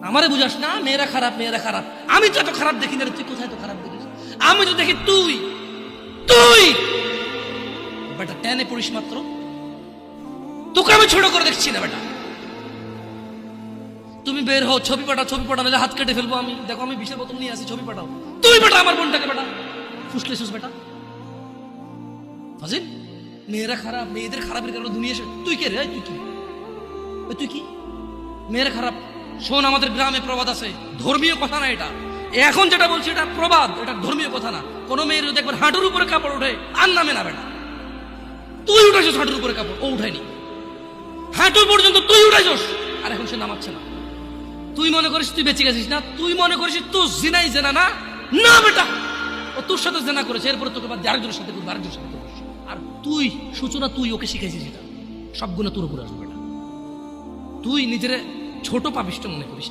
আমারে বুঝাস না, মেয়েরা খারাপ মেয়েরা খারাপ। আমি তো এত খারাপ দেখি না রে, তুই কোথায় তো খারাপ দেখিস? আমি তো দেখি তুই তুই বেটা টেনে পড়িস মাত্র, তোকে আমি ছোট করে দেখছি না বেটা। তুমি বের হও, ছবি পাঠাও, ছবি পাঠাও, নাহলে হাত কেটে ফেলবো আমি। দেখো আমি বিষের বোতল নিয়ে আসি, ছবি পাঠাও। তুই বেটা আমার বোনটাকে বেটা ফুসলেছিস বেটা ফাজিল। মেয়েরা খারাপ, মেয়েদের খারাপের কারণে দুনিয়া এসে তুই কে রে? তুই কি? তুই কি? মেয়েরা খারাপ? শোন, আমাদের গ্রামে প্রবাদ আছে, ধর্মীয় কথা না এটা। এখন যেটা বলছি এটা প্রবাদ, এটা ধর্মীয় কথা না। কোনো মেয়ের যদি একবার হাঁটুর উপরে কাপড় ওঠে আর নামে না বেটা। তুই উঠাইছিস হাঁটুর উপরে কাপড়, ও উঠায়নি। হাঁটু পর্যন্ত তুই উঠাইছিস, আর এখন সে নামাচ্ছে না। তুই মনে করিস তুই বেঁচে গেছিস না? তুই মনে করিস তুই জিনাই জেনা না? না বেটা, ও তোর সাথে জেনা করেছে, এরপরে তোকে বাদ দিয়ে আরেকজনের সাথে করবো, আরেকজনের সাথে করবো। আর তুই সূচনা, তুই ওকে শিখাইছিস এটা, সবগুলো তোর উপরে আসবে বেটা। তুই নিজের ছোট পাপিষ্ট মনে করিস না।